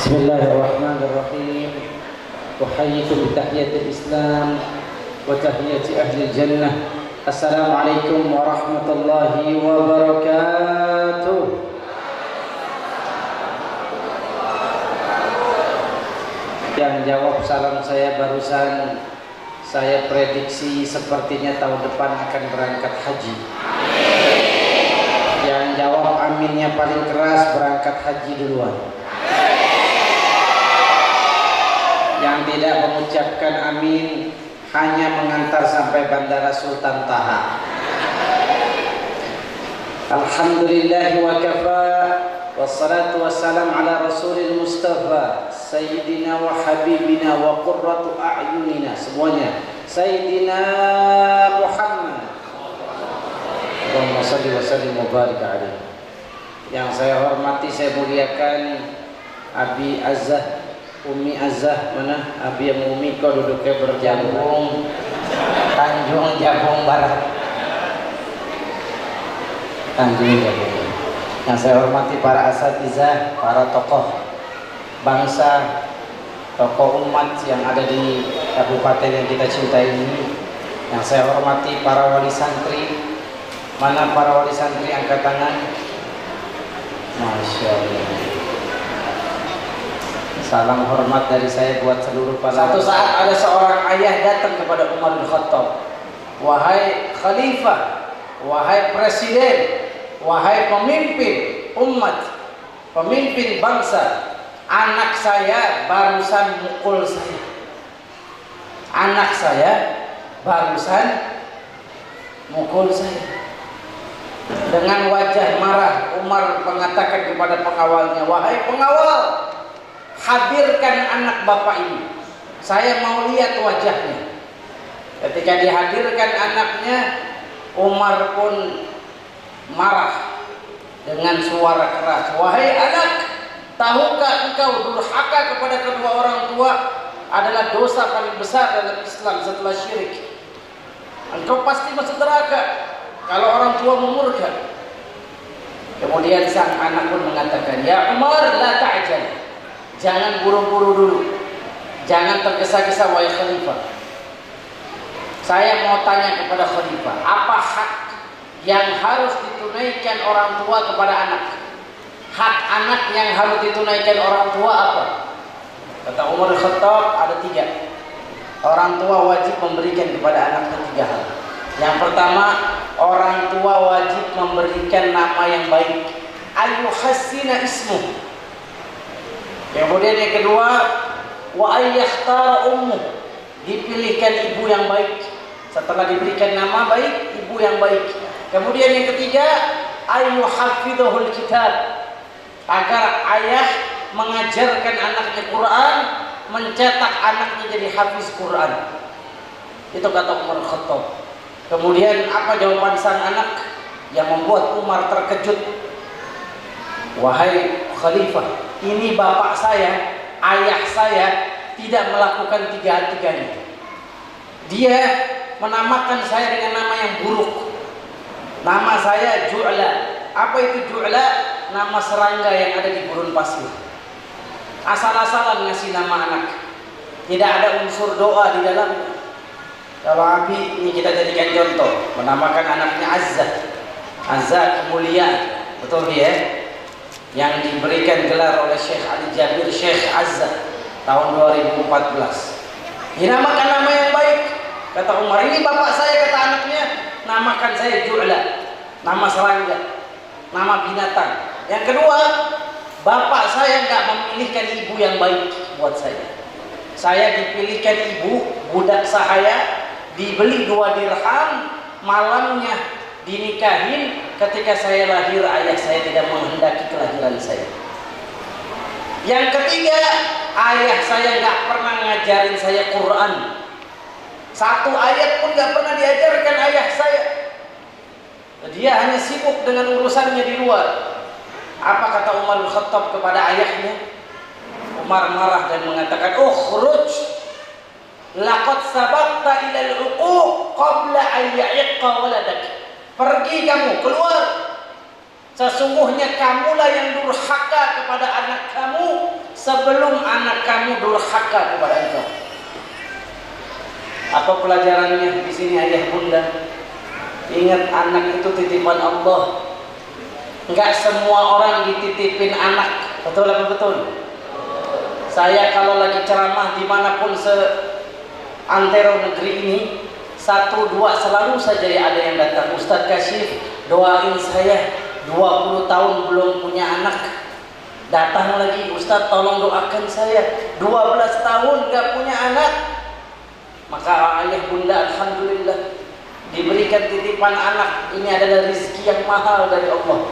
Bismillahirrahmanirrahim. Uhayyikum bitahiyatil Islam wa tahiyati ahli jannah. Assalamualaikum warahmatullahi wabarakatuh. Yang jawab salam saya barusan, saya prediksi sepertinya tahun depan akan berangkat haji. Yang jawab aminnya paling keras berangkat haji duluan. Yang tidak mengucapkan amin hanya mengantar sampai Bandara Sultan Taha. Alhamdulillah wa kafa, wassalatu wassalam ala rasulil mustafa sayyidina wa habibina wa qurratu a'yunina, semuanya Sayyidina Muhammad Allahumma salli wa sallim wa barik alaihi. Yang saya hormati, saya muliakan Abi Azzah, Umi Azzah, mana Abi yang Umi kau duduknya berjabung Tanjung Jabung Barat, Tanjung Jabung. Yang saya hormati para asatizah, para tokoh bangsa, tokoh umat yang ada di kabupaten yang kita cintai ini. Yang saya hormati para wali santri, mana para wali santri angkat tangan. Masya Allah. Salam hormat dari saya buat seluruh para. Satu saat ada seorang ayah datang kepada Umar bin Khattab. Wahai khalifah, wahai presiden, wahai pemimpin umat, pemimpin bangsa, anak saya barusan mukul saya. Anak saya barusan mukul saya. Dengan wajah marah, Umar mengatakan kepada pengawalnya, wahai pengawal, hadirkan anak bapak ini, saya mau lihat wajahnya. Ketika dihadirkan anaknya, Umar pun marah dengan suara keras, wahai anak, tahukah engkau durhaka kepada kedua orang tua adalah dosa paling besar dalam Islam setelah syirik? Engkau pasti masuk neraka kalau orang tua memurka. Kemudian sang anak pun mengatakan, ya Umar, la ta'jal, jangan buru-buru dulu, jangan tergesa-gesa wahai khalifah. Saya mau tanya kepada khalifah, apa hak yang harus ditunaikan orang tua kepada anak? Hak anak yang harus ditunaikan orang tua apa? Kata Umar bin Khattab, ada 3. Orang tua wajib memberikan kepada anaknya 3 hal. Yang pertama, orang tua wajib memberikan nama yang baik, ayyuhassina ismuh. Kemudian yang kedua, wa ayyakhtara ummuh, dipilihkan ibu yang baik. Setelah diberikan nama baik, ibu yang baik. Kemudian yang ketiga, ayyuhafidhul kitab, agar ayah mengajarkan anaknya Quran, mencetak anaknya jadi hafiz Quran. Itu kata Umar Khattab. Kemudian apa jawaban sang anak yang membuat Umar terkejut? Wahai khalifah, ini bapak saya, ayah saya tidak melakukan 3-tiganya. Dia menamakan saya dengan nama yang buruk. Nama saya Ju'la. Apa itu Ju'la? Nama serangga yang ada di gurun pasir. Asal-asalan ngasih nama anak, tidak ada unsur doa di dalamnya. Kalau Abi ini kita jadikan contoh, menamakan anaknya Azzah. Azzah kemuliaan, betul dia? Yang diberikan gelar oleh Syekh Ali Jabir, Syekh Azzah tahun 2014. Dinamakan nama yang baik. Kata Umar, ini bapak saya, kata anaknya, namakan saya Ju'la, nama serangga, nama binatang. Yang kedua, bapak saya nggak memilihkan ibu yang baik buat saya. Saya dipilihkan ibu, budak sahaya, dibeli 2 dirham, malamnya dinikahin. Ketika saya lahir, ayah saya tidak menghendaki kelahiran saya. Yang ketiga, ayah saya nggak pernah ngajarin saya Quran. 1 ayat pun nggak pernah diajarkan ayah saya. Dia hanya sibuk dengan urusannya di luar. Apa kata Umar bin Khattab kepada ayahnya? Umar marah dan mengatakan, ukhruj, laqad sabaqta ila al-uquq qabla an ya'iqqa waladak. Pergi kamu, keluar. Sesungguhnya kamulah yang durhaka kepada anak kamu sebelum anak kamu durhaka kepada engkau. Apa pelajarannya di sini ayah bunda? Ingat, anak itu titipan Allah. Enggak semua orang dititipin anak. Betul apa betul? Saya kalau lagi ceramah dimanapun seantero negeri ini, 1, 2 selalu saja ya ada yang datang. Ustadz Kasyif, doain saya 20 tahun belum punya anak. Datang lagi, Ustadz tolong doakan saya 12 tahun gak punya anak. Maka ayah bunda alhamdulillah diberikan titipan anak. Ini adalah rezeki yang mahal dari Allah.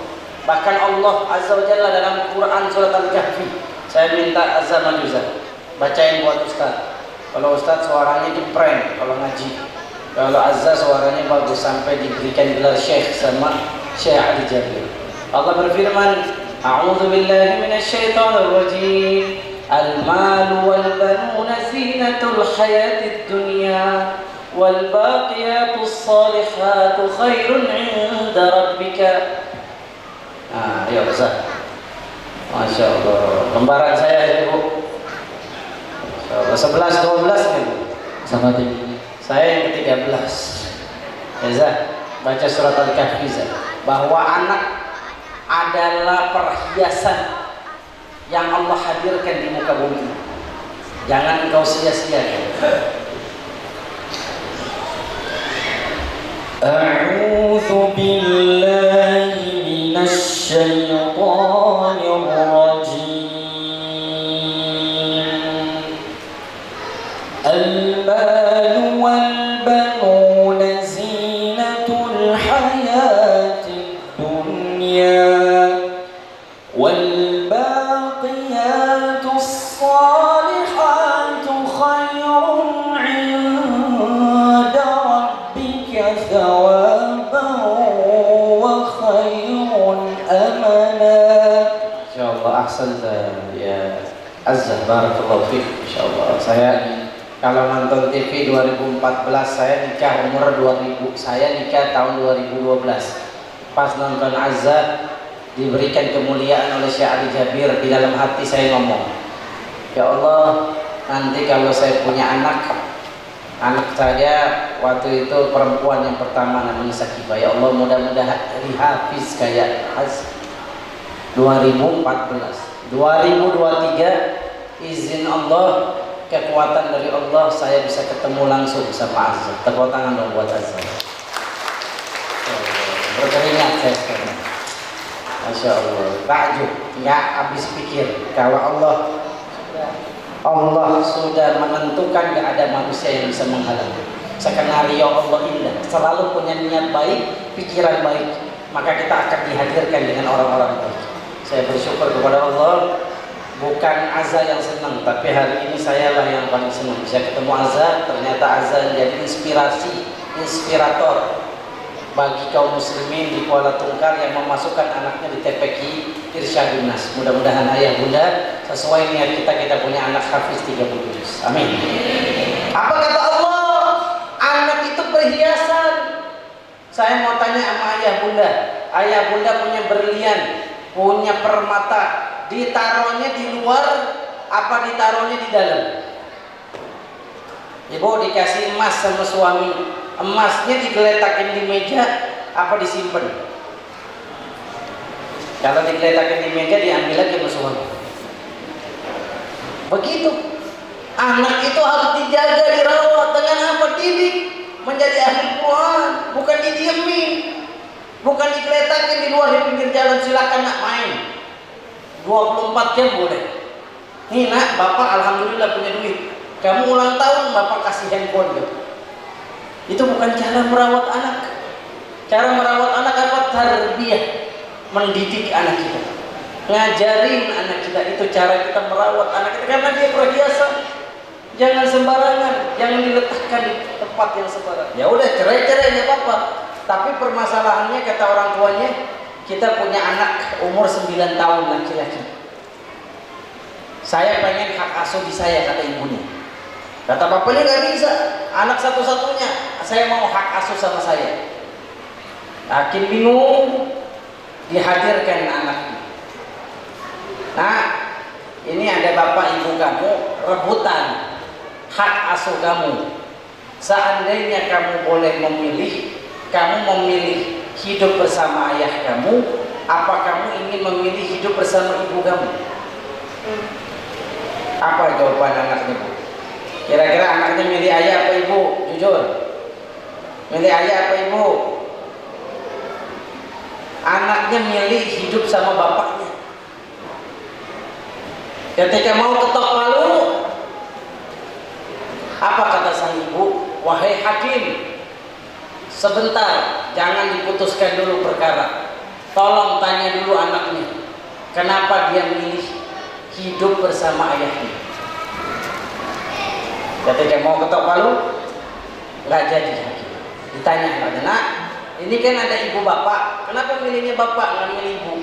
Bahkan Allah Azza wa Jalla dalam Quran surat Al-Kahfi, saya minta Azza Majuza bacain buat Ustadz. Kalau Ustadz suaranya jempreng kalau ngaji, kalau Azza suaranya bagus sampai diberikan gelar Syekh sama Syekh Ali Jabir. Allah berfirman, A'udzu billahi minasyaitonir rajim. Al-malu wal banuna zinatul hayatid dunya wal baqiyatus salihatu khairun 'inda rabbika. Ya Ustaz. Masya Allah. Lembaran saya Ibu. 11 12 kan? Sama ini. Saya yang ke-13. Ya, baca surat Al-Kahfi bahwa anak adalah perhiasan yang Allah hadirkan di muka bumi. Jangan engkau sia-siakan. A'udzu billahi minasy syaithanir rajim. Al-malu wal banuna zinatul hayatid dunya wal baqiyatus salihatu khairun 'inda rabbika thawaban wa khairun amala. Insyaallah ahsanta ya Azza, barakallahu fiik. Insyaallah saya kalau nonton TV 2014 saya nikah umur 2000, saya nikah tahun 2012. Pas nonton Azza diberikan kemuliaan oleh Syekh Ali Jabir, di dalam hati saya ngomong, ya Allah, nanti kalau saya punya anak saya waktu itu perempuan yang pertama namanya Sakibah, ya Allah mudah-mudahan hafiz kayak Az. 2014 2023 izin Allah, kekuatan dari Allah, saya bisa ketemu langsung sama Azza. Tepuk tangan dong buat Azza. Berkeringat saya sekarang. Masya Allah, takjub, nggak habis pikir. Kalau Allah sudah menentukan, nggak ada manusia yang bisa menghalangi. Skenario Allah indah, selalu punya niat baik, pikiran baik, maka kita akan dihadirkan dengan orang-orang baik. Saya bersyukur kepada Allah, bukan Azza yang senang, tapi hari ini sayalah yang paling senang bisa ketemu Azza. Ternyata Azza menjadi inspirator bagi kaum muslimin di Kuala Tungkal yang memasukkan anaknya di TPQ Irsyadun Nas. Mudah-mudahan ayah bunda sesuai niat kita punya anak hafiz 30 juz. Amin. Apa kata Allah? Anak itu perhiasan. Saya mau tanya sama ayah bunda. Ayah bunda punya berlian, punya permata, ditaruhnya di luar apa ditaruhnya di dalam? Ibu dikasih emas sama suami, emasnya digeletakin di meja apa disimpan? Kalau digeletakin di meja diambil lagi sama suami. Begitu. Anak itu harus dijaga, dirawat dengan apa? Didik menjadi ahli Quran, bukan didiemin, bukan digeletakin di luar di pinggir jalan, silakan nak main. 24 jam boleh. Nih nak, bapak alhamdulillah punya duit. Kamu ulang tahun, bapak kasih handphone gitu. Itu bukan cara merawat anak. Cara merawat anak apa? Tarbiyah, mendidik anak kita, ngajarin anak kita. Itu cara kita merawat anak kita, karena dia perhiasan. Jangan sembarangan, jangan diletakkan di tempat yang sembarangan. Ya udah, cerai-cerai nggak apa-apa. Tapi permasalahannya kata orang tuanya, kita punya anak umur 9 tahun laki-laki. Saya pengen hak asuh di saya, kata ibunya. Kata bapaknya nggak bisa, anak satu-satunya, saya mau hak asuh sama saya. Makin bingung, dihadirkan anaknya. Nah, ini ada bapak ibu kamu rebutan hak asuh kamu. Seandainya kamu boleh memilih, kamu memilih hidup bersama ayah kamu, apa kamu ingin memilih hidup bersama ibu kamu? Apa jawaban anaknya, Bu? Kira-kira anaknya milih ayah apa ibu? Jujur. Milih ayah apa ibu? Anaknya milih hidup sama bapaknya. Ketika mau ketok palu, apa kata sang ibu? Wahai hakim, sebentar, jangan diputuskan dulu perkara. Tolong tanya dulu anaknya, kenapa dia milih hidup bersama ayahnya. Ketika mau ketok palu, nggak jadi hakim. Ditanya anaknya, nak, ini kan ada ibu bapak, kenapa milihnya bapak nggak milih ibu?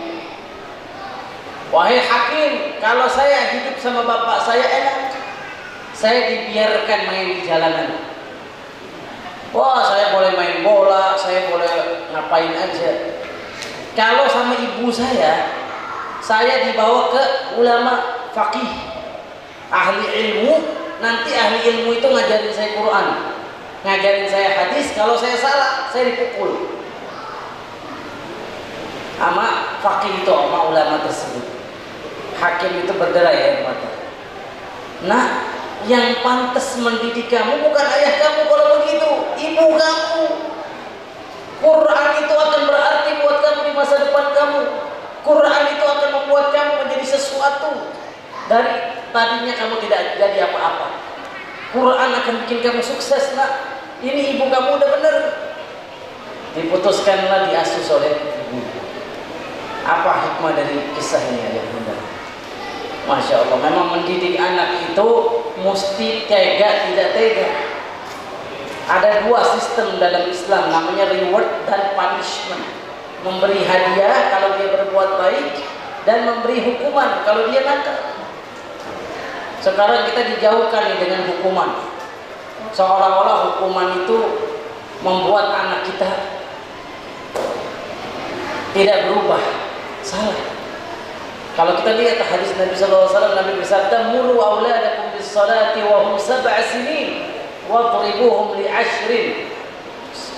Wahai hakim, kalau saya hidup sama bapak saya enak, saya dibiarkan main di jalanan. Wah, saya boleh main bola, saya boleh ngapain aja. Kalau sama ibu saya dibawa ke ulama faqih, ahli ilmu. Nanti ahli ilmu itu ngajarin saya Quran, ngajarin saya hadis. Kalau saya salah, saya dipukul sama faqih itu, sama ulama tersebut. Hakim itu berderai air mata. Nah, yang pantas mendidik kamu bukan ayah kamu kalau begitu, ibu kamu. Quran itu akan berarti buat kamu di masa depan kamu. Quran itu akan membuat kamu menjadi sesuatu dari tadinya kamu tidak jadi apa-apa. Quran akan bikin kamu sukses, nak. Ini ibu kamu udah bener. Diputuskanlah diasuh oleh ibu. Apa hikmah dari kisah ini, ayah bunda? Masya Allah, memang mendidik anak itu mesti tega tidak tega. Ada dua sistem dalam Islam, namanya reward dan punishment. Memberi hadiah kalau dia berbuat baik, dan memberi hukuman kalau dia nakal. Sekarang kita dijauhkan dengan hukuman, seolah-olah hukuman itu membuat anak kita tidak berubah. Salah. Kalau kita lihat hadis Nabi SAW, Nabi bersabda, "Muru auladakum bis salati wa hum 7 sinin wadribuhum li 10."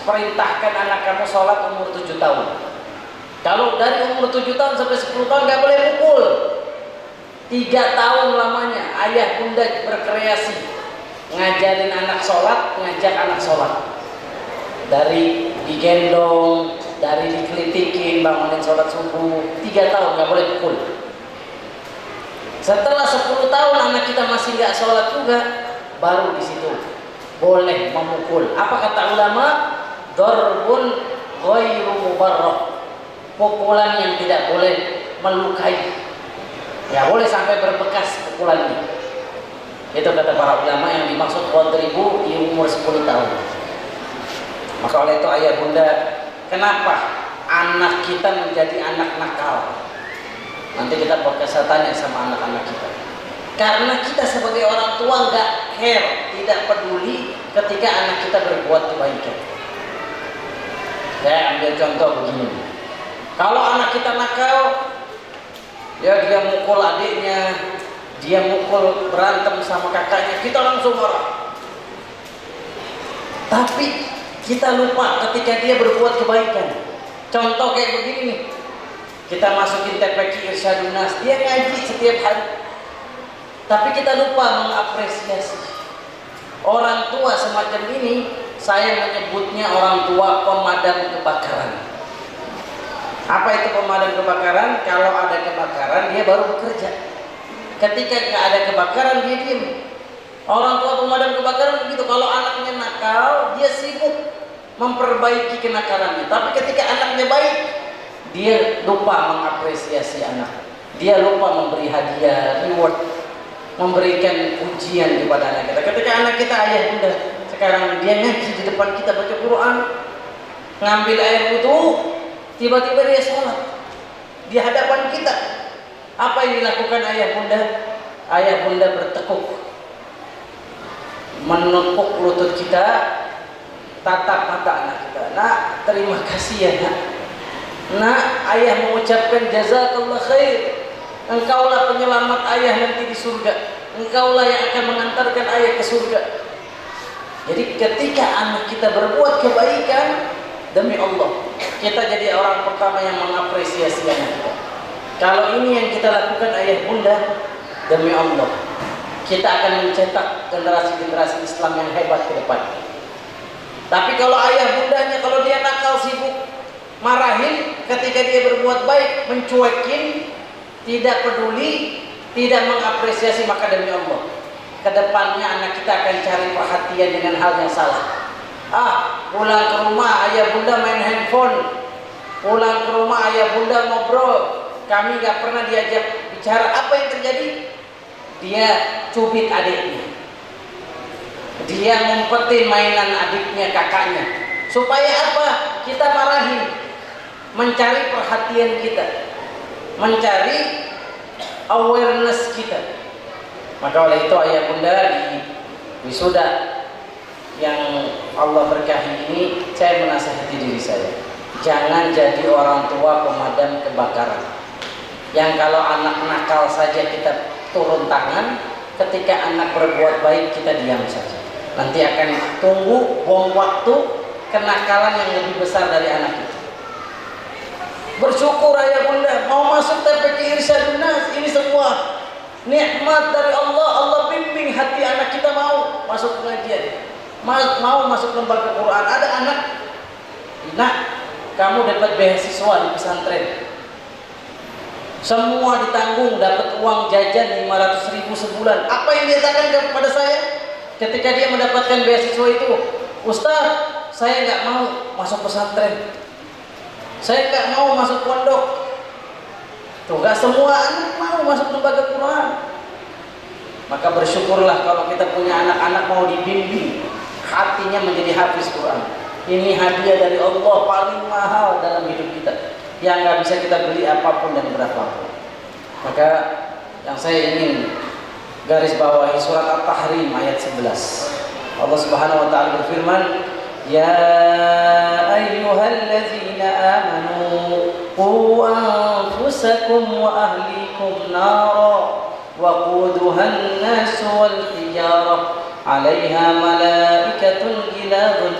Perintahkan anak kamu sholat umur 7 tahun. Kalau dari umur 7 tahun sampai 10 tahun nggak boleh pukul. 3 tahun lamanya ayah bunda berkreasi, ngajarin anak sholat, ngajak anak sholat. Dari digendong, dari dikelitikin, bangunin sholat subuh. 3 tahun nggak boleh pukul. Setelah 10 tahun anak kita masih nggak sholat juga, baru di situ boleh memukul. Apa kata ulama? Darbun ghairu mubarrah. Pukulan yang tidak boleh melukai. Ya boleh sampai berbekas pukulannya. Itu kata para ulama yang dimaksud wadribu di umur 10 tahun. Maka oleh itu ayah bunda, kenapa anak kita menjadi anak nakal? Nanti kita podcast tanya sama anak-anak kita. Karena kita sebagai orang tua nggak care, tidak peduli ketika anak kita berbuat kebaikan. Saya ambil contoh begini. Kalau anak kita nakal, ya dia mukul adiknya, dia mukul berantem sama kakaknya, kita langsung marah. Tapi kita lupa ketika dia berbuat kebaikan. Contoh kayak begini nih. Kita masukin TPQ Irsyadun Nas, dia ngaji setiap hari. Tapi kita lupa mengapresiasi. Orang tua semacam ini, saya menyebutnya orang tua pemadam kebakaran. Apa itu pemadam kebakaran? Kalau ada kebakaran, dia baru bekerja. Ketika nggak ada kebakaran, dia diam. Orang tua pemadam kebakaran begitu. Kalau anaknya nakal, dia sibuk memperbaiki kenakalannya. Tapi ketika anaknya baik, dia lupa mengapresiasi anak. Dia lupa memberi hadiah, reward, memberikan ujian kepada anak kita. Ketika anak kita ayah bunda, sekarang dia ngaji di depan kita baca Quran, ngambil air wudu, tiba-tiba dia sholat di hadapan kita. Apa yang dilakukan ayah bunda? Ayah bunda bertekuk, menekuk lutut kita, tatap mata anak kita. Nak, terima kasih ya nak. Nak, ayah mengucapkan jazakallah khair. Engkaulah penyelamat ayah nanti di surga. Engkaulah yang akan mengantarkan ayah ke surga. Jadi ketika anak kita berbuat kebaikan, demi Allah, kita jadi orang pertama yang mengapresiasi anak kita. Kalau ini yang kita lakukan ayah bunda, demi Allah, kita akan mencetak generasi-generasi Islam yang hebat ke depan. Tapi kalau ayah bundanya, kalau dia nakal, sibuk marahin, ketika dia berbuat baik, mencuekin, tidak peduli, tidak mengapresiasi, maka demi Allah, kedepannya anak kita akan cari perhatian dengan hal yang salah. Pulang ke rumah ayah bunda main handphone, pulang ke rumah ayah bunda ngobrol, kami gak pernah diajak bicara. Apa yang terjadi? Dia cubit adiknya, dia ngumpetin mainan adiknya, kakaknya. Supaya apa? Kita marahin, mencari perhatian kita, mencari awareness kita. Maka oleh itu ayah bunda, di wisuda yang Allah berkahi ini, saya menasihati diri saya, jangan jadi orang tua pemadam kebakaran yang kalau anak nakal saja kita turun tangan, ketika anak berbuat baik kita diam saja. Nanti akan tunggu bom waktu kenakalan yang lebih besar dari anak itu. Bersyukur ayah bunda mau masuk TPQ Irsyadun Nas, ini semua nikmat dari Allah. Allah bimbing hati anak kita mau masuk pengajian, mau masuk lembaga Quran. Ada anak, nak, kamu dapat beasiswa di pesantren, semua ditanggung, dapat uang jajan 500.000 sebulan. Apa yang dia katakan kepada saya ketika dia mendapatkan beasiswa itu? Ustaz, saya nggak mau masuk pesantren, saya nggak mau masuk pondok. Tuh, nggak semua anak mau masuk lembaga Quran. Maka bersyukurlah kalau kita punya anak-anak mau dibimbing hatinya menjadi hafiz Quran. Ini hadiah dari Allah paling mahal dalam hidup kita, yang nggak bisa kita beli apapun dan berapapun. Maka yang saya ingin garis bawahi surat At-Tahrim ayat 11. Allah Subhanahu wa taala berfirman, "Ya ayyuhalladzina amanu qu anfusakum wa ahlikum nara waquduhan nas wal hijarah 'alaiha malaikatun ghiladun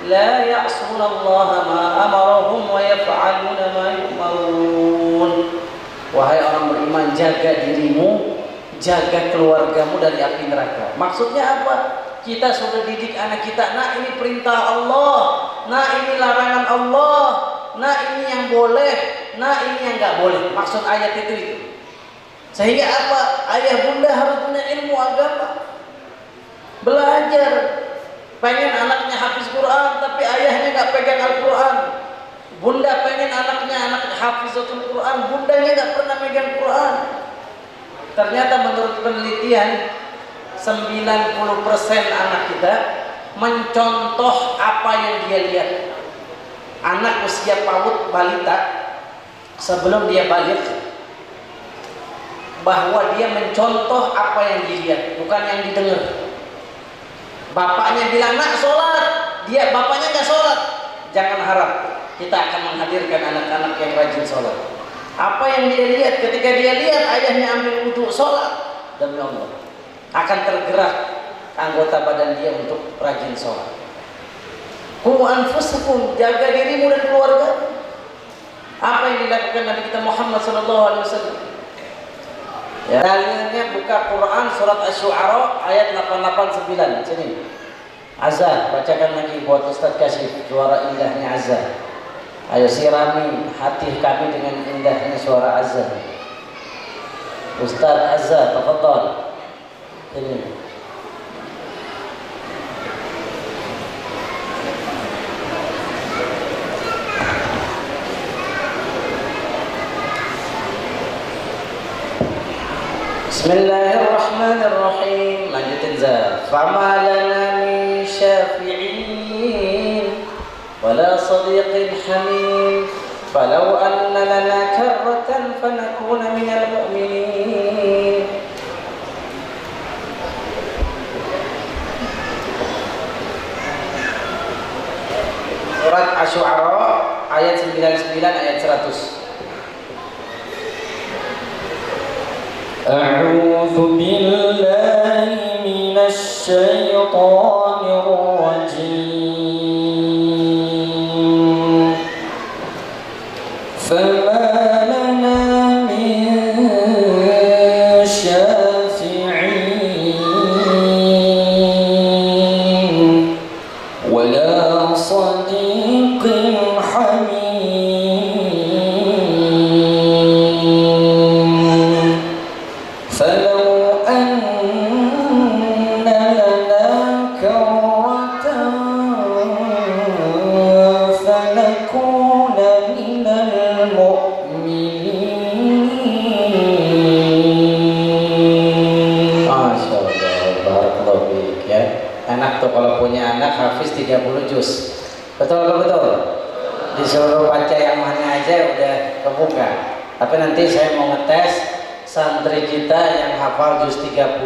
la ya'suna Allah ma amarahum wa yaf'aluna ma yu'marun." Wahai orang beriman, jaga dirimu, jaga keluargamu dari api neraka. Maksudnya apa? Kita sudah didik anak kita, nah ini perintah Allah, nah ini larangan Allah, nah ini yang boleh, nah ini yang nggak boleh. Maksud ayat itu. Sehingga apa? Ayah bunda harus punya ilmu agama, belajar. Pengen anaknya hafiz Quran, tapi ayahnya nggak pegang Al-Quran. Bunda pengen anaknya hafizatul Quran, bundanya nggak pernah megang Quran. Ternyata menurut penelitian 90% anak kita mencontoh apa yang dia lihat. Anak usia PAUD balita sebelum dia balik, bahwa dia mencontoh apa yang dilihat, bukan yang didengar. Bapaknya bilang, nak sholat, bapaknya nggak sholat. Jangan harap kita akan menghadirkan anak-anak yang rajin sholat. Apa yang dia lihat, ketika dia lihat ayahnya ambil wudhu sholat, demi Allah akan tergerak anggota badan dia untuk rajin sholat. Qu anfusakum, jaga dirimu dan keluarga. Apa yang dilakukan Nabi kita Muhammad SAW? Ya, dalilnya buka Quran surat Asy-Syu'ara ayat 889. Sini. Azza, bacakan lagi buat Ustaz Kasyif, suara indahnya Azza. Ayo sirami hati kami dengan indahnya suara Azza. Ustaz Azza, tafadhal. Ini. Bismillahirrahmanirrahim. Lanjutin Za. Fama lana min syafi'in wala sadiqin hamim falau anna lana karratan fanakuna minal mu'minin. Surat Asy-Syu'ara ayat 99 ayat 100. أعوذ بالله من الشيطان الرجيم فما لنا من شافعين ولا صديق حميم فلو أن لنا كرة فنكون من المؤمنين. Masya Allah, barakallahu fiik ya. Enak tuh kalau punya anak hafiz 30 juz. Betul atau betul? Disuruh baca yang mana aja udah kebuka. Tapi nanti saya mau ngetes santri kita yang hafal juz 30,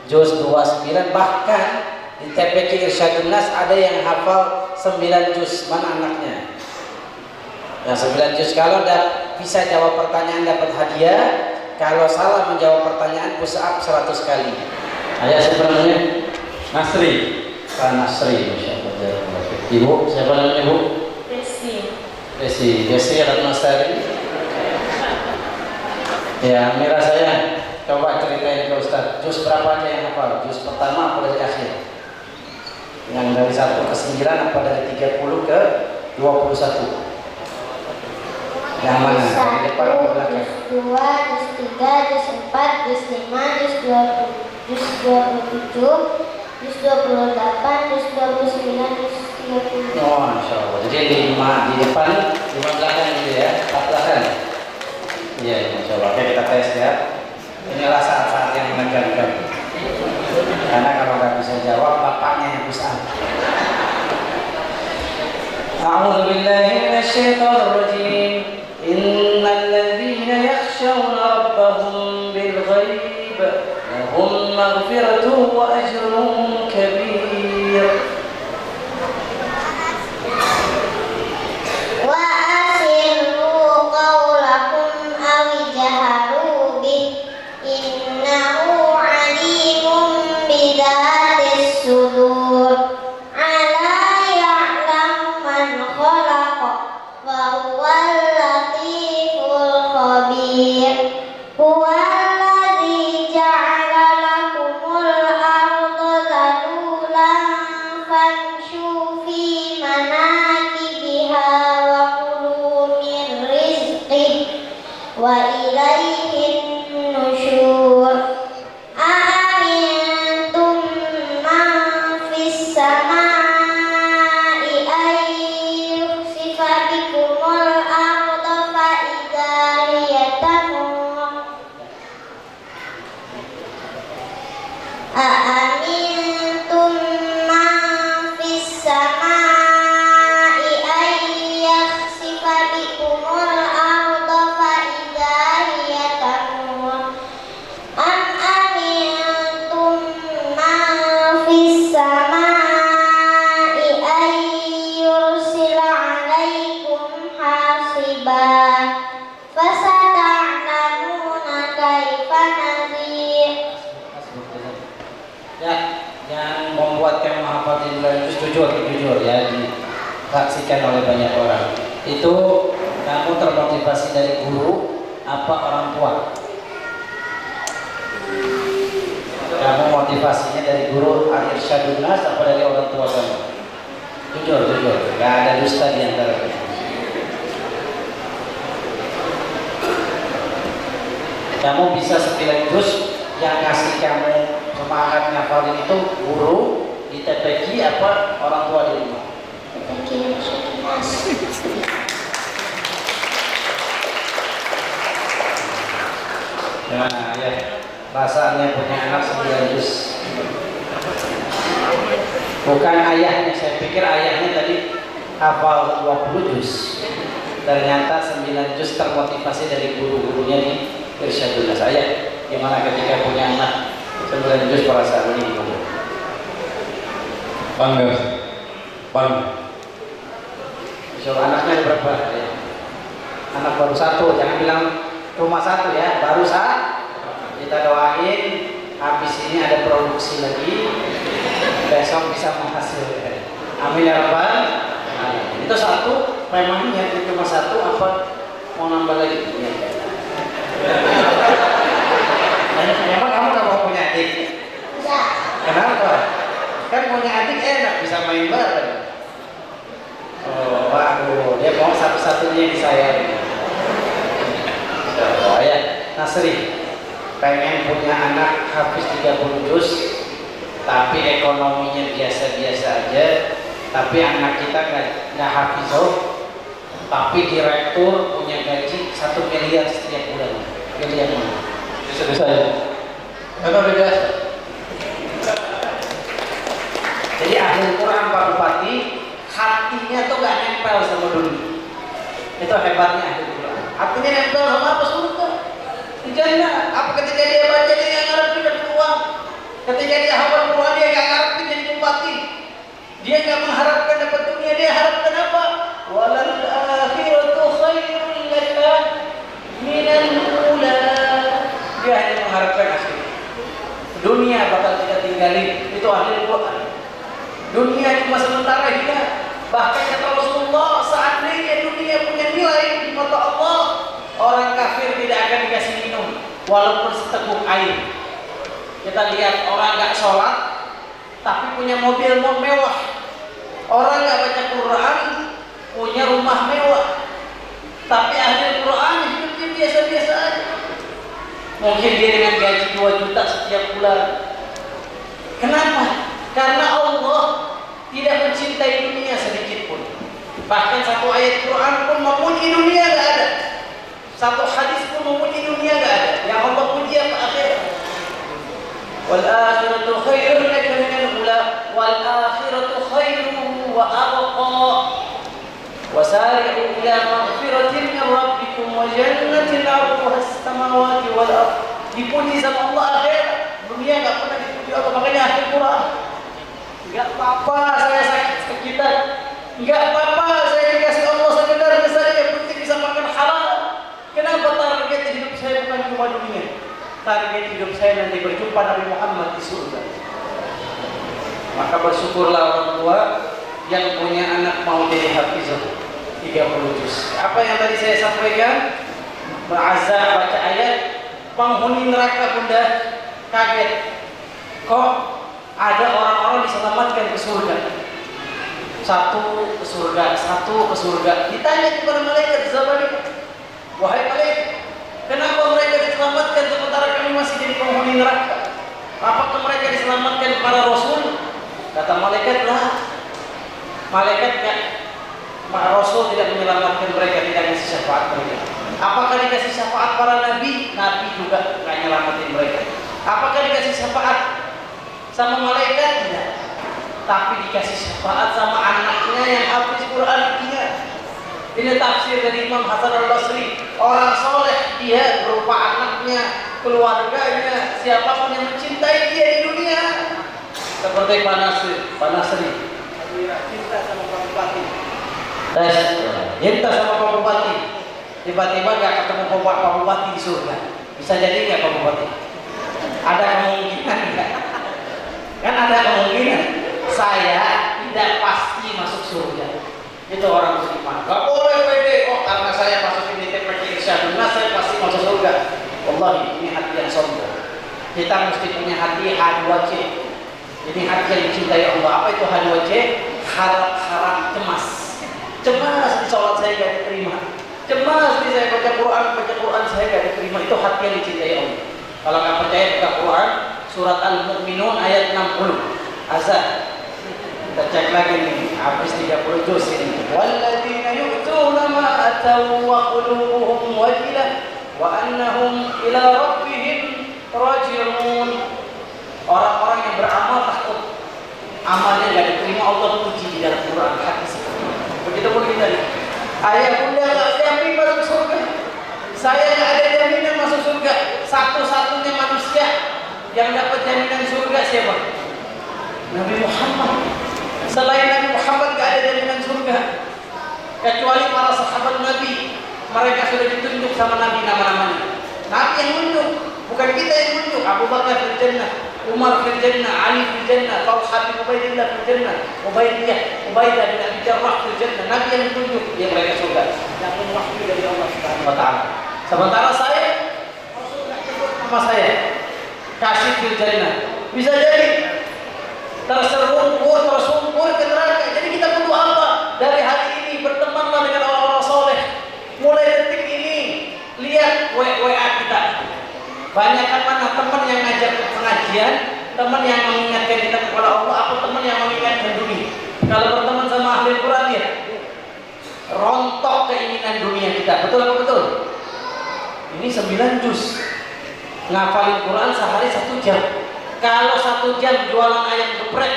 juz 29, bahkan di TPQ Irsyadun Nas ada yang hafal 9 juz. Mana anaknya? Yang 9 juz. Kalau bisa jawab pertanyaan dapat hadiah. Kalau salah menjawab pertanyaan push up 100 kali. Ayah siapa namanya? Nasri. Pak Nasri, Masya Allah. Ibu, siapa namanya Bu? Desi Ratnasari. Ya, Mira saya coba ceritain ke Ustaz. Juz berapa aja yang hafal? Juz pertama apa dari akhir? Yang dari 1 ke 9 apa dari 30 ke 21? Yang mana? Dari depan ke belakang? Juz 2, Juz 3, Juz 4, Juz 5, Juz 20, Juz 27, Juz 28, Juz 29, Juz 30. Oh, Masya Allah. Jadi 5 di depan, 5 belakang gitu ya, 4 belakang. Iya, Masya Allah. Oke, kita tes ya. Inilah saat-saat yang menegangkan. Karena kalau nggak bisa jawab, bapaknya yang bisa. A'udzu billahi minasyaitonir rajim. Innal ladzina yakhshawna rabbahum bil ghaib lahum maghfiratun wa ajrun kabir. Wa asirru qawlakum aw jaharu bih innahu alimun bidzatis sudur. Ala ya'lamu man khalaq wa huwal latiful khabir. Huwallazi ja'ala lakumul arda zalulan famshu fi manakibiha wa kulu min rizqih wa ilaihin nusyur. Aamintum man fis samai ay yukhsifa bikumul arda fa idza hiya tamur. Aamintum man fis samai ay yakhsifa bikumul arda fa idza hiya tamur. Am amintum man fis samai ay yursila 'alaikum hasiban. Fasata'lamuna kaifa nadhir. Ya, yang membuat kamu hafal di bulan itu jujur ya, disaksikan oleh banyak orang. Itu kamu termotivasi dari guru apa orang tua? Kamu motivasinya dari guru Al-Irsyadun Nas apa dari orang tua kamu? Jujur, gak ada dusta di antara kita. Kamu bisa 9 juz, yang ngasih kamu semangat ngafalin itu guru di TPQ apa orang tua di rumah? Nah, ya, rasanya punya anak 9 juz. Bukan ayahnya, saya pikir ayahnya tadi hafal 20 juz. Ternyata 9 juz termotivasi dari guru-gurunya di Irsyadun Nas. Saya gimana ketika punya anak 9 juz perasaan ini? Bangga. So, anaknya berapa? Ya. Anak baru 1, jangan bilang rumah 1 ya, baru 1. Kita doain habis ini ada produksi lagi, besok bisa menghasilkan. Amin ya rabbal alamin. Itu satu, memangnya itu cuma satu apa mau nambah lagi? Emang kamu gak mau punya adik? Ya. Kenapa? Kan punya adik enak, bisa main bareng. Oh, waduh, dia mau satu-satunya di saya. Oh ya, Nasri pengen punya anak habis 30 juz, tapi ekonominya biasa-biasa aja, tapi anak kita nggak hafizoh, tapi direktur punya gaji 1 miliar setiap bulan. Pilih yang mana? Bisa ya? Apa beda? Jadi ahli Quran Pak Bupati, hatinya tuh gak nempel sama dunia. Itu hebatnya ahli Quran. Hatinya nempel sama apa? Surga. Di jannah. Apa ketika dia baca dia nggak ngarepin dan peluang. Ketika dia hafal Quran dia nggak ngarepin jadi bupati. Dia nggak mengharapkan dapat dunia, dia harapkan apa? Walal akhiratu khairul laka minal ula. Dia hanya mengharapkan akhir. Dunia bakal kita tinggalin. Itu ahli Quran. Dunia cuma sementara hidup. Bahkan kata Rasulullah, seandainya dunia punya nilai di mata Allah, orang kafir tidak akan dikasih minum walaupun seteguk air. Kita lihat orang nggak sholat tapi punya mobil mewah, orang nggak baca Quran punya rumah mewah, tapi ahli Quran hidupnya biasa-biasa aja. Mungkin dia dengan gaji 2 juta setiap bulan. Kenapa? Karena Allah tidak mencintai dunia sedikit pun. Bahkan satu ayat Quran pun memuji dunia nggak ada. Satu hadis pun memuji dunia nggak ada. Yang Allah puji apa? Akhirat. Wal akhiratu khairun laka minal ula wal akhiratu khairun wa abqa. Wasari'u ila maghfiratin min rabbikum wa jannatin 'arduha as-samawati wal ardh. Dipuji sama Allah akhirat. Dunia nggak pernah dipuji Allah, makanya akhir Quran. Enggak apa-apa saya sakit sekitar. Enggak apa-apa saya dikasih Allah sekedar saja, yang penting bisa makan halal. Kenapa target hidup saya bukan cuma dunia? Target hidup saya nanti berjumpa Nabi Muhammad di surga. Maka bersyukurlah orang tua yang punya anak mau jadi hafizah 30 juz. Apa yang tadi saya sampaikan? Berazah baca ayat, penghuni neraka pun dah kaget. Kok ada orang-orang diselamatkan ke surga? Satu ke surga, satu ke surga. Ditanya kepada malaikat Zabari, wahai malaikat, kenapa mereka diselamatkan sementara kami masih jadi penghuni neraka? Apakah mereka diselamatkan para rasul? Kata malaikat, lah. Malaikatnya, rasul tidak menyelamatkan mereka, tidak ngasih syafaat mereka. Apakah dikasih syafaat para nabi? Nabi juga nggak nyelamatin mereka. Apakah dikasih syafaat sama malaikat? Tidak. Tapi dikasih syafaat sama anaknya yang hafiz Quran. Tidak. Ini tafsir dari Imam Hasan al-Basri. Orang soleh dia berupa anaknya, keluarganya, siapapun yang mencintai dia di dunia. Seperti Pak Nasri. Cinta sama Pak Bupati. Cinta sama Pak Bupati. Tiba-tiba gak ketemu Pak Bupati di surga. Bisa jadi nggak Pak Bupati? Ada kemungkinan nggak? Kan ada kemungkinan. Saya tidak pasti masuk surga. Itu orang beriman. Gak boleh pede. Oh karena saya masuk di TPK Irsyadullah saya pasti masuk surga. Wallahi ini hati yang sombong. Kita mesti punya hati H2C. Ini hati yang dicintai Allah. Apa itu H2C? Harap-harap cemas. Cemas di sholat saya gak diterima. Cemas di saya baca Quran saya gak diterima. Itu hati yang dicintai Allah. Kalau nggak percaya buka Quran surat Al-Mu'minun ayat 60. Azan. Kita cek lagi nih, habis 30 juz ini. Walladzina yu'tuna ma ataw wa qulubuhum wajilah wa annahum ila rabbihim raji'un. Orang-orang yang beramal takut amalnya enggak diterima, Allah puji di dalam Quran hadis. Begitu pun kita lihat. Ayah bunda enggak jamin masuk surga. Saya enggak ada jaminan masuk surga. Satu-satunya manusia yang dapat jaminan surga siapa? Nabi Muhammad. Selain Nabi Muhammad gak ada jaminan surga kecuali para sahabat Nabi. Mereka sudah ditunjuk sama Nabi nama-namanya. Nabi yang menunjuk. Bukan kita yang tunjuk. Abu Bakar fil jannah, Umar fil jannah, Ali fil jannah, Talha bin Ubaidillah fil jannah, Ubaidah bin Abi Jarrah fil jannah. Nabi yang tunjuk dia mereka surga. Yang wahyu dari Allah Subhanahu wa taala. Sementara saya Rasul enggak sebut nama saya. Kasih fil jannah. Bisa jadi tersungkur ke neraka. Jadi kita butuh apa? Dari hari ini bertemanlah dengan orang-orang soleh. Mulai detik ini lihat WA kita. Banyak mana teman yang ngajak ke pengajian, teman yang mengingatkan kita kepada Allah, atau teman yang mengingatkan dunia. Kalau berteman sama ahli Quran ya, rontok keinginan dunia kita. Betul apa betul? Ini 9 juz. Ngafalin Quran sehari 1 jam. Kalau 1 jam jualan ayam geprek,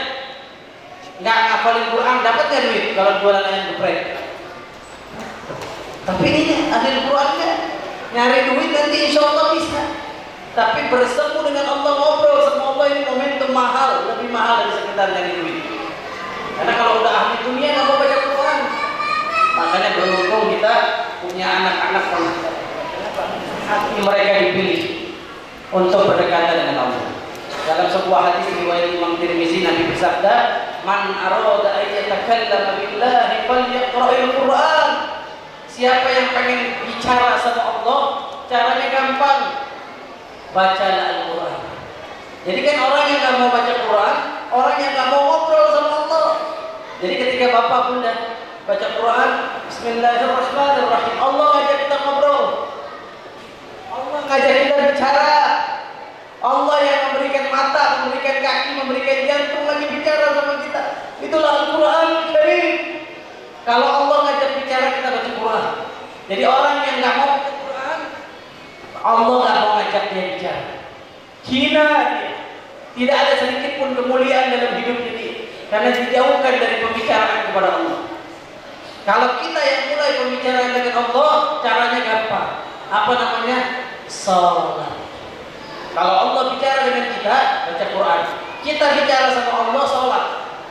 nggak ngafalin Quran, dapat nggak duit kalau jualan ayam geprek? Tapi ini ahli Qurannya nyari duit nanti insya Allah bisa. Tapi bersemu dengan Allah, ngobrol sama Allah, ini momentum mahal, lebih mahal dari sekedar nyari duit. Karena kalau udah ahli dunia nggak mau baca Quran. Makanya beruntung kita punya anak-anak hati mereka dipilih untuk berdekatan dengan Allah. Dalam sebuah hadis riwayat Imam Tirmizi, Nabi bersabda, "Man arada an yatakallama billahi falyaqra'il Qur'an." Siapa yang pengen bicara sama Allah, caranya gampang. Bacalah Al-Quran. Jadi kan orang yang nggak mau baca Quran, orang yang nggak mau ngobrol sama Allah. Jadi ketika bapak bunda baca Quran, Bismillahirrahmanirrahim, Allah ngajak kita ngobrol, Allah ngajak kita bicara. Allah yang memberikan mata, memberikan kaki, memberikan jantung lagi bicara sama kita. Itulah Al-Quran Karim. Kalau Allah ngajak bicara, kita baca Quran. Jadi orang yang nggak mau baca Quran, Allah nggak mau ngajak dia bicara. Hina dia. Tidak ada sedikit pun kemuliaan dalam hidup ini, karena dijauhkan dari pembicaraan kepada Allah. Kalau kita yang mulai pembicaraan dengan Allah, caranya gampang. Apa namanya? Salat. Kalau Allah bicara dengan kita, baca Quran. Kita bicara sama Allah, salat.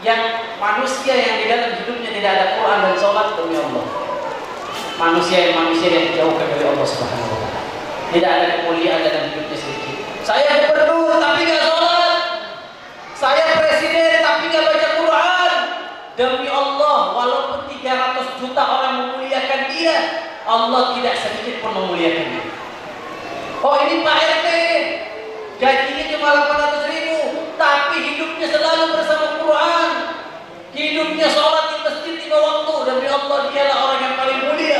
Yang manusia yang di dalam hidupnya tidak ada Quran dan salat, demi Allah, manusia yang dijauhkan dari Allah Subhanahu wa taala. Tidak ada kemuliaan dalam hidupnya sedikit. Saya gubernur tapi nggak sholat. Saya presiden tapi nggak baca Quran. Demi Allah, walaupun 300 juta orang memuliakan dia, Allah tidak sedikit pun memuliakan dia. Oh, ini Pak RT, gajinya cuma 800.000, tapi hidupnya selalu bersama Quran. Hidupnya sholat di masjid 5 waktu. Demi Allah, dialah orang yang paling mulia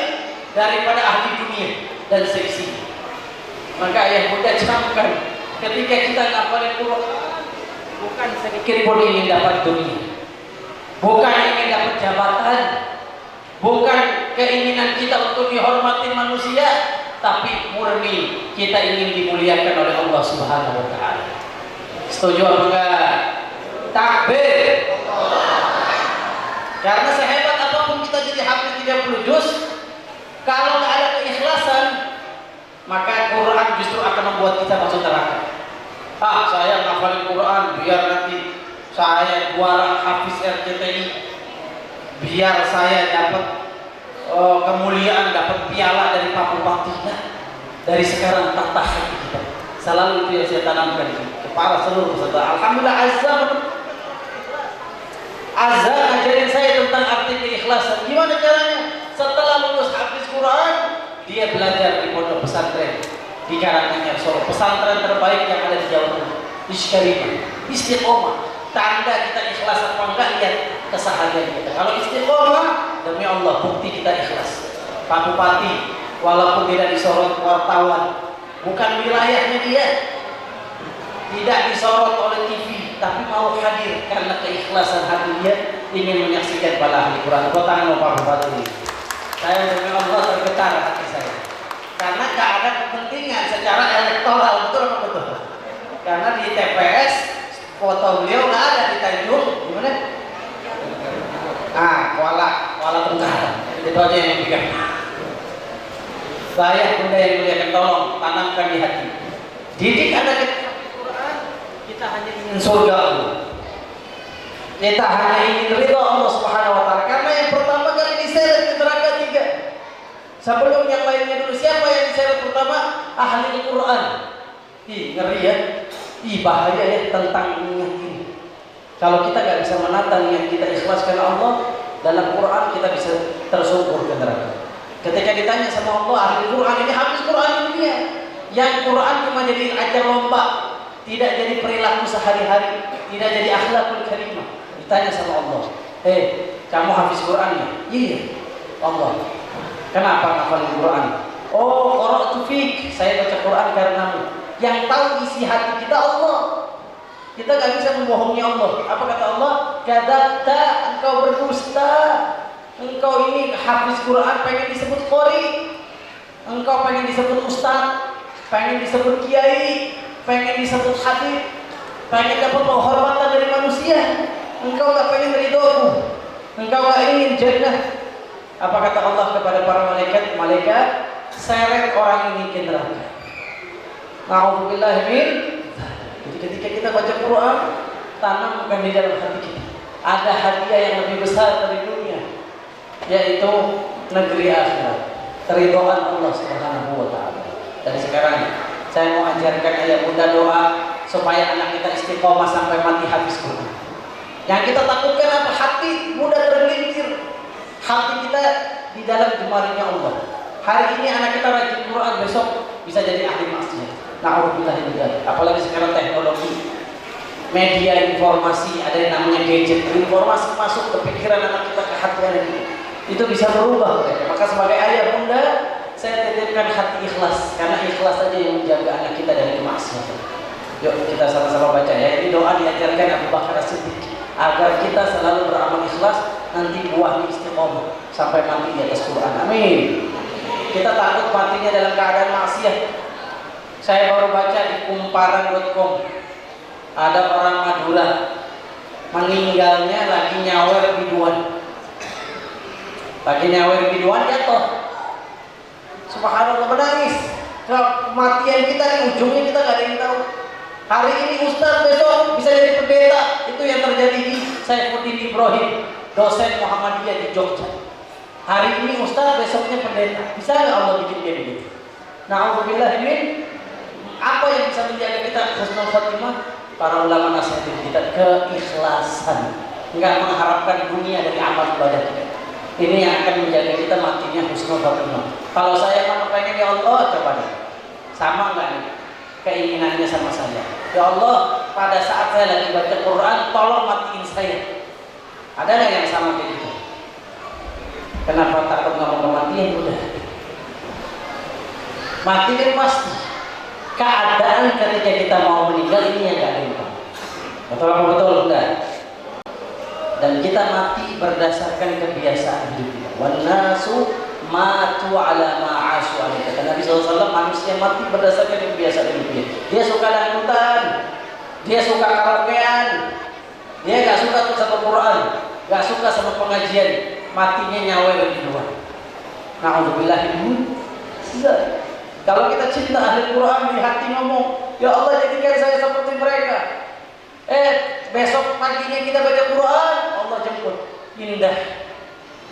daripada ahli dunia dan seisinya. Maka ayah bunda camkan, ketika kita ngapalin Quran, bukan sedikit pun ingin dapat dunia, bukan ingin dapat jabatan, bukan keinginan kita untuk dihormati manusia, tapi murni kita ingin dimuliakan oleh Allah Subhanahu wa taala. Setuju apa enggak? Takbir. Karena sehebat apapun kita jadi hafiz 30 juz, kalau nggak ada keikhlasan, maka Quran justru akan membuat kita masuk neraka. Saya ngafalin Quran biar nanti saya juara hafiz RCTI, biar saya dapat kemuliaan, dapat piala dari Pak Bupati. Dari sekarang tatah hati kita. Selalu itu yang saya tanamkan kepada seluruh peserta. Alhamdulillah Azza ngajarin saya tentang arti keikhlasan. Gimana caranya? Setelah lulus hafiz Quran, dia belajar di pondok pesantren di Karanganyar Solo, pesantren terbaik yang ada di Jawa Tengah. Istiqomah. Tanda kita ikhlas apa enggak, lihat keseharian kita. Kalau istiqomah, demi Allah bukti kita ikhlas. Pak Bupati walaupun tidak disorot wartawan, bukan wilayahnya dia, tidak disorot oleh TV, tapi mau hadir karena keikhlasan hati dia ingin menyaksikan para ahli Quran. Kau tangan Pak Bupati ini. Saya demi Allah tergetar hati saya. Karena tak ada kepentingan secara elektoral, betul apa betul? Karena di TPS foto beliau nggak ada di Tanjung, gimana? Kuala Tengah. Itu aja yang pegang. Saya bunda yang muliakan, tolong tanamkan di hati. Didik anak kita Quran, kita hanya ingin surga Allah. Kita hanya ingin ridha Allah Subhanahu wa taala. Karena yang pertama kali diseret ke neraka 3. Sebelum yang lainnya dulu, siapa yang diseret pertama? Ahli Quran. Ih, ngeri ya. Ih, bahaya ya tentang niat ini. Kalau kita nggak bisa menata niat kita ikhlas karena Allah, dalam Quran kita bisa tersungkur ke neraka. Ketika ditanya sama Allah, ahli Quran ini habis Quran ini dia. Yang Quran cuma jadi ajar lomba, tidak jadi perilaku sehari-hari, tidak jadi akhlakul karimah. Ditanya sama Allah, kamu habis Quran ya? Iya. Allah, kenapa ngafalin Quran? Oh, qara'tu fik, saya baca Quran karenamu. Yang tahu isi hati kita Allah. Kita gak bisa membohongi Allah. Apa kata Allah? Kadzabta, engkau berdusta. Engkau ini hafiz Quran pengen disebut qori. Engkau pengen disebut ustaz, pengen disebut kiai, pengen disebut habib, pengen dapat penghormatan dari manusia. Engkau gak pengen ridhoku. Engkau gak ingin jannah. Apa kata Allah kepada para malaikat? Malaikat, seret orang ini ke neraka. Na'udzubillah min. Jadi ketika kita baca Quran, tanamkan di dalam hati kita. Ada hadiah yang lebih besar dari dunia, yaitu negeri akhirat, keridhaan Allah Subhanahu wa taala. Dan sekarang saya mau ajarkan ayat bunda doa supaya anak kita istiqomah sampai mati habis Quran. Yang kita takutkan apa? Hati mudah tergelincir. Hati kita di dalam jemarinya Allah. Hari ini anak kita rajin Quran, besok bisa jadi ahli maksiat. Na'udzubillah min dzalik. Apalagi sekarang teknologi, media informasi, ada yang namanya gadget, informasi masuk ke pikiran anak kita, ke hati anak kita. Itu bisa berubah mereka. Maka sebagai ayah bunda, saya titipkan hati ikhlas, karena ikhlas saja yang menjaga anak kita dari kemaksiatan. Yuk kita sama-sama baca ya. Ini doa diajarkan Abu Bakar As-Siddiq agar kita selalu beramal ikhlas, nanti buahnya istiqomah sampai mati di atas Quran. Amin. Kita takut matinya dalam keadaan maksiat. Saya baru baca di kumparan.com, ada orang Madura meninggalnya lagi nyawer biduan. Lagi nyawer biduan jatuh. Subhanallah, menangis. Kematian kita nih, ujungnya kita gak ada yang tahu. Hari ini ustaz, besok bisa jadi pendeta. Itu yang terjadi di Saifuddin Ibrahim, dosen Muhammadiyah di Jogja. Hari ini ustaz, besoknya pendeta. Bisa nggak Allah bikin dia begitu? Na'udzubillah min. Apa yang bisa menjaga kita husnul khotimah? Para ulama nasihatin kita keikhlasan, nggak mengharapkan dunia dari amal ibadah kita. Ini yang akan menjaga kita matinya husnul khotimah. Kalau saya mau pengen ya Allah, coba deh, sama nggak nih keinginannya sama saya? Ya Allah, pada saat saya lagi baca Quran, tolong matiin saya. Ada nggak yang sama kayak gitu? Kenapa takut ngomong kematian? Udah mati kan pasti. Keadaan ketika kita mau meninggal ini yang gak gampang. Betul apa betul? Enggak. Dan kita mati berdasarkan kebiasaan hidup kita. Wan nasu matu ala ma'asyu alaihi. Kata Nabi SAW, manusia mati berdasarkan kebiasaan hidup dia. Dia suka dangdutan, dia suka karaokean, dia gak suka sama Quran, gak suka sama pengajian. Matinya nyawer di luar. Na'udzubillah min dzalik. Kalau kita cinta ahli Quran, di hati ngomong, ya Allah jadikan saya seperti mereka. Besok paginya kita baca Quran, Allah jemput. Indah,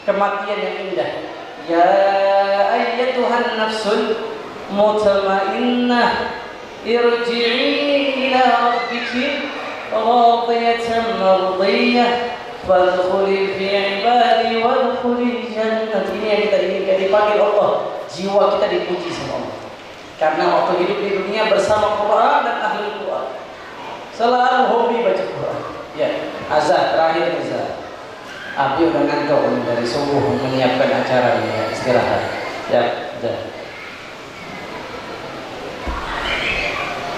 kematian yang indah. Ya ayyatuhan nafsul mutmainnah, irji'i ila rabbiki radiyatan mardiyah, fadkhuli fi ibadi wadkhuli jannah. Ini yang kita inginkan, dipanggil Allah. Jiwa kita dipuji sama Allah. Karena waktu hidup di dunia bersama Quran dan ahli Quran, selalu hobi baca Quran. Ya, azan terakhir azan. Abi udah ngantuk dari subuh menyiapkan acara ya, istirahat. Ya, sudah.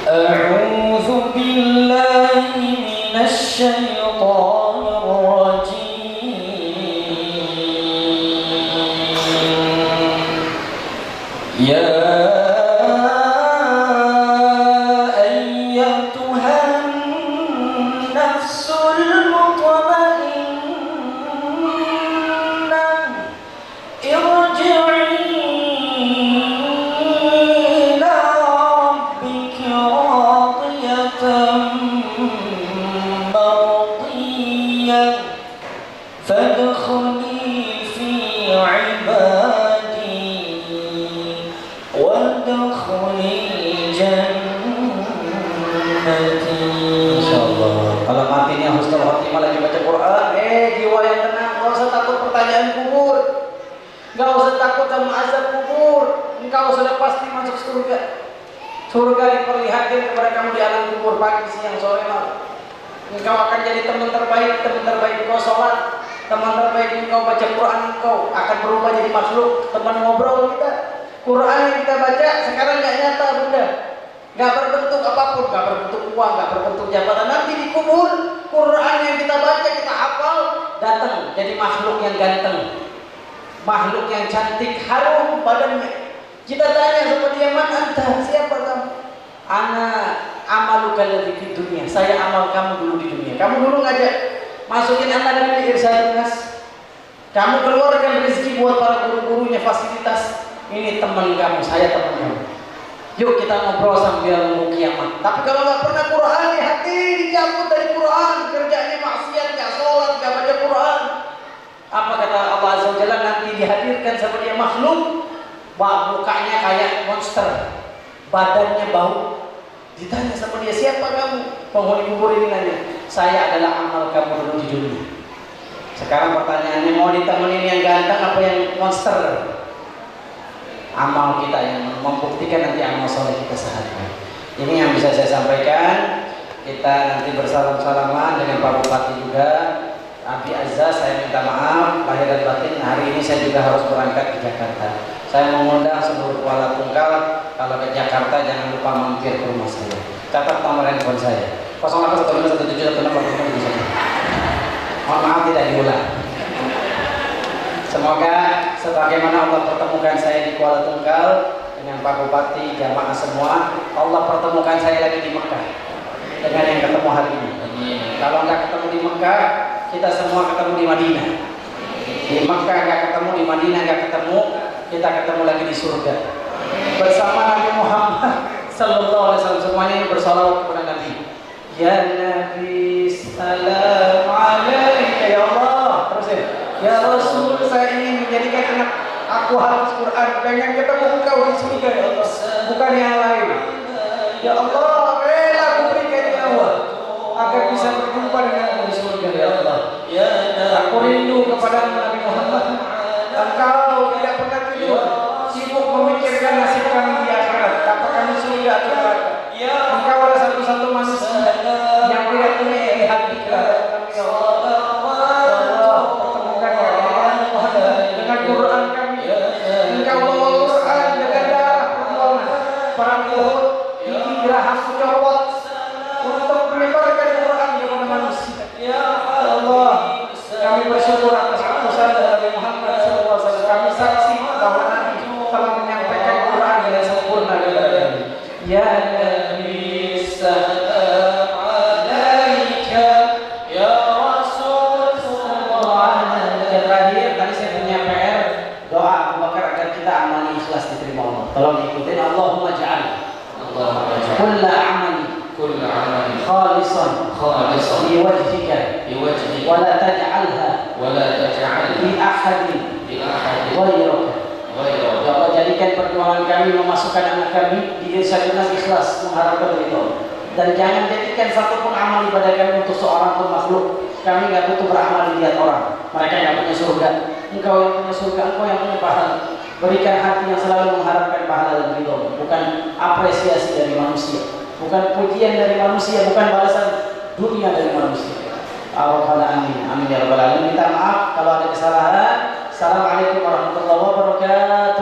A'udzu billahi minasy syaithanir rajim. Ya matinya husnul khotimah lagi baca Quran, jiwa yang tenang, gak usah takut pertanyaan kubur, gak usah takut sama azab kubur, engkau sudah pasti masuk surga. Surga diperlihatkan kepada kamu di alam kubur pagi, siang, sore, malam. Engkau akan jadi teman terbaik engkau sholat, teman terbaik engkau baca Quran, engkau akan berubah jadi makhluk, teman ngobrol kita. Quran yang kita baca sekarang gak nyata bunda, gak berbentuk apapun, gak berbentuk uang, gak berbentuk jabatan. Nanti di kubur, Quran yang kita baca, kita hafal, datang jadi makhluk yang ganteng, makhluk yang cantik, harum badannya. Kita tanya sama dia, man anta, siapa kamu? Ana amaluka ladzi fid dunya, saya amal kamu dulu di dunia. Kamu dulu ngajak masukin anak di irsyadun nas, kamu keluarkan rezeki buat para guru-gurunya, fasilitas. Ini teman kamu, saya teman kamu. Yuk kita ngobrol sambil nunggu kiamat. Tapi kalau nggak pernah Quran di hati, dicabut dari Quran, kerjanya maksiat, nggak sholat, nggak baca Quran. Apa kata Allah Azza wa Jalla? Nanti dihadirkan sama dia makhluk, mukanya kayak monster, badannya bau. Ditanya sama dia, siapa kamu? Penghuni kubur ini nanya, saya adalah amal kamu dulu di dunia. Sekarang pertanyaannya, mau ditemenin yang ganteng apa yang monster? Amal kita yang membuktikan nanti amal soleh kita sehari-hari. Ini yang bisa saya sampaikan. Kita nanti bersalam-salaman dengan Pak Bupati juga, Abi Azza. Saya minta maaf lahir dan batin, hari ini saya juga harus berangkat ke Jakarta. Saya mengundang seluruh Kuala Tunggal, kalau ke Jakarta jangan lupa mampir ke rumah saya. Catat nomor handphone saya 0815171646. Mohon maaf tidak diulang. Semoga sebagaimana Allah pertemukan saya di Kuala Tunggal dengan Pak Bupati, jamaah semua, Allah pertemukan saya lagi di Mekah dengan yang ketemu hari ini. Kalau nggak ketemu di Mekah, kita semua ketemu di Madinah. Di Mekah nggak ketemu, di Madinah nggak ketemu, kita ketemu lagi di surga bersama Nabi Muhammad Sallallahu Alaihi Wasallam. Semuanya bersalawat kepada Nabi. Ya Nabi salam alaika, ya Allah. Terus ya Rasul, saya ingin menjadikan anak aku hafiz Quran, pengen ketemu engkau di surga ya Allah, bukan yang lain. Ya Allah, rela aku berikan nyawa agar bisa berjumpa denganmu di surga ya Allah. Aku rindu kepada Nabi Muhammad. Engkau tidak pernah tidur, sibuk memikirkan nasib kami di akhirat, apakah di surga atau neraka. Engkau adalah satu-satu manusia yang tidak punya iri hati ya Allah. Pertemukan dengan Quran kami. Engkau bawa Quran dengan darah perjuangan perang Uhud, gigi geraham copot untuk menyebarkan Quran kepada manusia. Ya Allah, kami bersyukur atas keputusan Nabi Muhammad SAW. Kami saksi bahwa Nabi telah menyampaikan Quran dengan sempurna kepada kami. Ya Nabi salam alaika, ya Rasulullah. Yang terakhir, tadi saya punya PR, doa Abu Bakar agar kita amali ikhlas diterima Allah. Tolong ikutin. Allahumma ja'al kulla amali khalisan liwajhika wa la taj'alha li ahadin ghayraka. Ya Allah, jadikan perjuangan kami memasukkan anak kami di irsyadun nas ikhlas mengharapkan ridho, dan jangan jadikan satupun amal ibadah kami untuk seorang pun makhluk. Kami nggak butuh beramal dilihat orang, mereka nggak punya surga. Engkau yang punya surga, engkau yang punya pahala. Berikan hati yang selalu mengharapkan pahala dan ridho, bukan apresiasi dari manusia, bukan pujian dari manusia, bukan balasan dunia dari manusia. Amin, amin ya rabbal alamin. Minta maaf kalau ada kesalahan. Assalamualaikum warahmatullahi wabarakatuh.